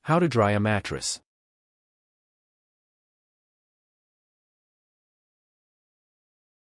How to dry a mattress.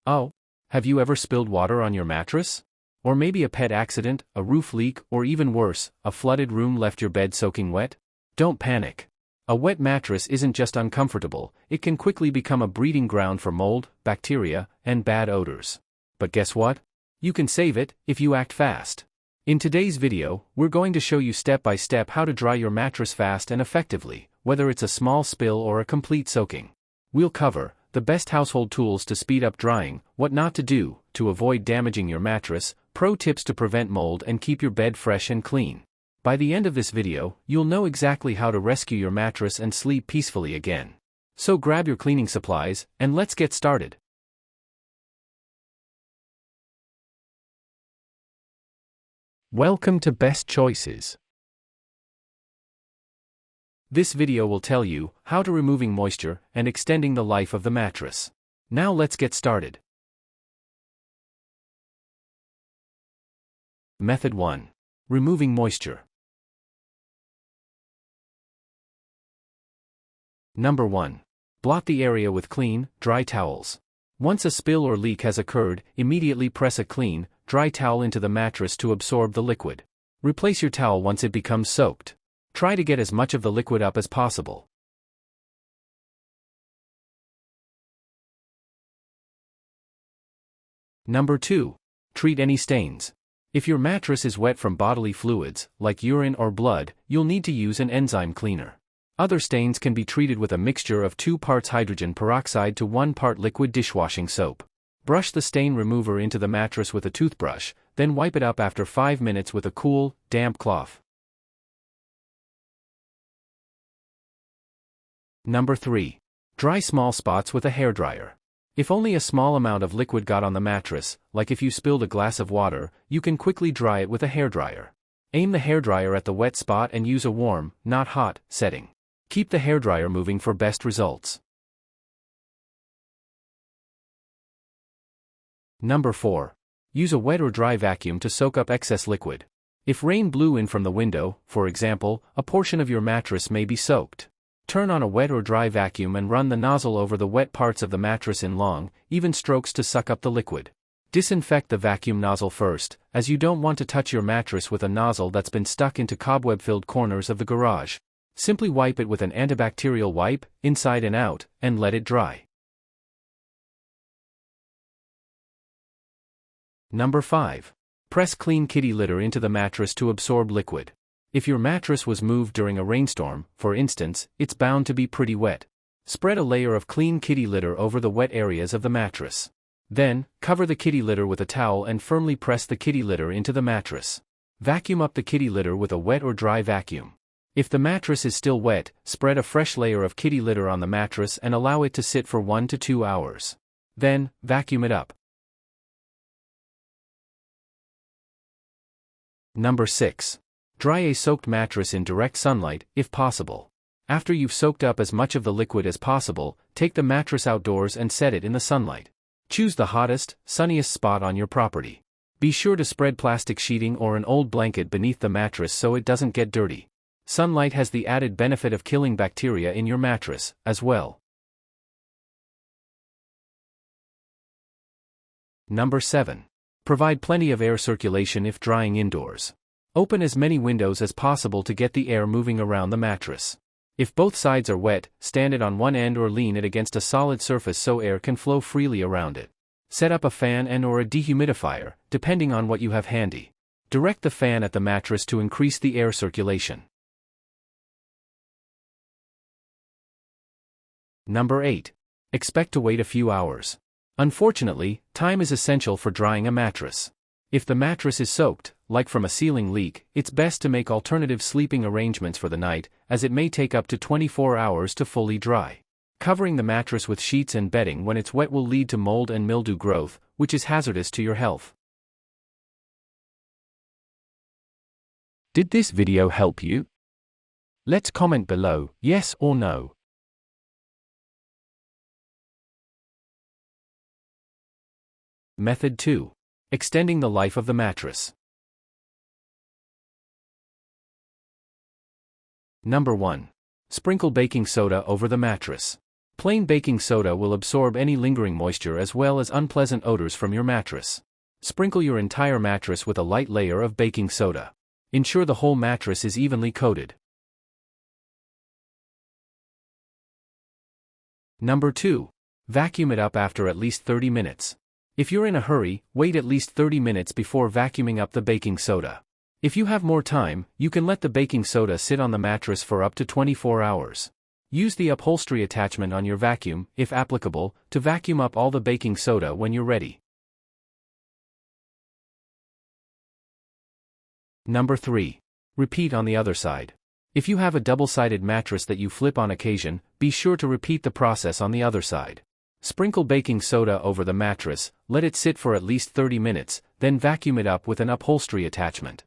Oh, have you ever spilled water on your mattress? Or maybe a pet accident, a roof leak, or even worse, a flooded room left your bed soaking wet? Don't panic. A wet mattress isn't just uncomfortable, it can quickly become a breeding ground for mold, bacteria, and bad odors. But guess what? You can save it if you act fast. In today's video, we're going to show you step by step how to dry your mattress fast and effectively, whether it's a small spill or a complete soaking. We'll cover the best household tools to speed up drying, what not to do to avoid damaging your mattress, pro tips to prevent mold and keep your bed fresh and clean. By the end of this video, you'll know exactly how to rescue your mattress and sleep peacefully again. So grab your cleaning supplies, and let's get started. Welcome to Best Choices. This video will tell you how to removing moisture and extending the life of the mattress. Now let's get started. Method 1. Removing moisture. Number 1. Blot the area with clean, dry towels. Once a spill or leak has occurred, immediately press a clean, dry towel into the mattress to absorb the liquid. Replace your towel once it becomes soaked. Try to get as much of the liquid up as possible. Number 2. Treat any stains. If your mattress is wet from bodily fluids, like urine or blood, you'll need to use an enzyme cleaner. Other stains can be treated with a mixture of 2 parts hydrogen peroxide to 1 part liquid dishwashing soap. Brush the stain remover into the mattress with a toothbrush, then wipe it up after 5 minutes with a cool, damp cloth. Number 3. Dry small spots with a hairdryer. If only a small amount of liquid got on the mattress, like if you spilled a glass of water, you can quickly dry it with a hairdryer. Aim the hairdryer at the wet spot and use a warm, not hot, setting. Keep the hairdryer moving for best results. Number 4. Use a wet or dry vacuum to soak up excess liquid. If rain blew in from the window, for example, a portion of your mattress may be soaked. Turn on a wet or dry vacuum and run the nozzle over the wet parts of the mattress in long, even strokes to suck up the liquid. Disinfect the vacuum nozzle first, as you don't want to touch your mattress with a nozzle that's been stuck into cobweb-filled corners of the garage. Simply wipe it with an antibacterial wipe, inside and out, and let it dry. Number 5. Press clean kitty litter into the mattress to absorb liquid. If your mattress was moved during a rainstorm, for instance, it's bound to be pretty wet. Spread a layer of clean kitty litter over the wet areas of the mattress. Then, cover the kitty litter with a towel and firmly press the kitty litter into the mattress. Vacuum up the kitty litter with a wet or dry vacuum. If the mattress is still wet, spread a fresh layer of kitty litter on the mattress and allow it to sit for 1 to 2 hours. Then, vacuum it up. Number 6. Dry a soaked mattress in direct sunlight, if possible. After you've soaked up as much of the liquid as possible, take the mattress outdoors and set it in the sunlight. Choose the hottest, sunniest spot on your property. Be sure to spread plastic sheeting or an old blanket beneath the mattress so it doesn't get dirty. Sunlight has the added benefit of killing bacteria in your mattress, as well. Number 7. Provide plenty of air circulation if drying indoors. Open as many windows as possible to get the air moving around the mattress. If both sides are wet, stand it on one end or lean it against a solid surface so air can flow freely around it. Set up a fan and/or a dehumidifier, depending on what you have handy. Direct the fan at the mattress to increase the air circulation. Number 8. Expect to wait a few hours. Unfortunately, time is essential for drying a mattress. If the mattress is soaked, like from a ceiling leak, it's best to make alternative sleeping arrangements for the night, as it may take up to 24 hours to fully dry. Covering the mattress with sheets and bedding when it's wet will lead to mold and mildew growth, which is hazardous to your health. Did this video help you? Let's comment below, yes or no. Method 2. Extending the life of the mattress. Number 1. Sprinkle baking soda over the mattress. Plain baking soda will absorb any lingering moisture as well as unpleasant odors from your mattress. Sprinkle your entire mattress with a light layer of baking soda. Ensure the whole mattress is evenly coated. Number 2. Vacuum it up after at least 30 minutes. If you're in a hurry, wait at least 30 minutes before vacuuming up the baking soda. If you have more time, you can let the baking soda sit on the mattress for up to 24 hours. Use the upholstery attachment on your vacuum, if applicable, to vacuum up all the baking soda when you're ready. Number 3. Repeat on the other side. If you have a double-sided mattress that you flip on occasion, be sure to repeat the process on the other side. Sprinkle baking soda over the mattress, let it sit for at least 30 minutes, then vacuum it up with an upholstery attachment.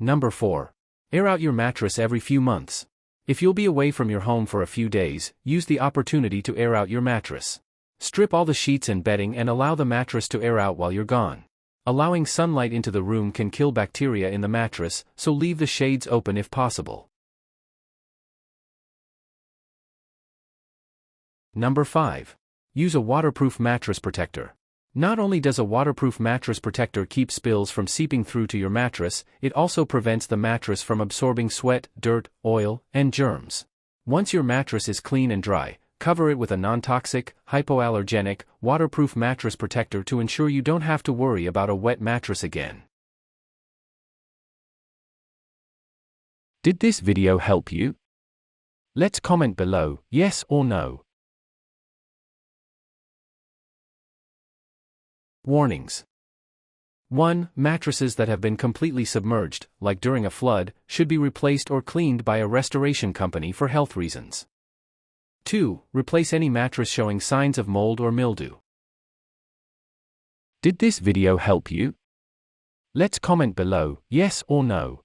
Number 4. Air out your mattress every few months. If you'll be away from your home for a few days, use the opportunity to air out your mattress. Strip all the sheets and bedding and allow the mattress to air out while you're gone. Allowing sunlight into the room can kill bacteria in the mattress, so leave the shades open if possible. Number 5. Use a waterproof mattress protector. Not only does a waterproof mattress protector keep spills from seeping through to your mattress, it also prevents the mattress from absorbing sweat, dirt, oil, and germs. Once your mattress is clean and dry, cover it with a non-toxic, hypoallergenic, waterproof mattress protector to ensure you don't have to worry about a wet mattress again. Did this video help you? Let's comment below, yes or no. Warnings. 1. Mattresses that have been completely submerged, like during a flood, should be replaced or cleaned by a restoration company for health reasons. 2. Replace any mattress showing signs of mold or mildew. Did this video help you? Let's comment below, yes or no.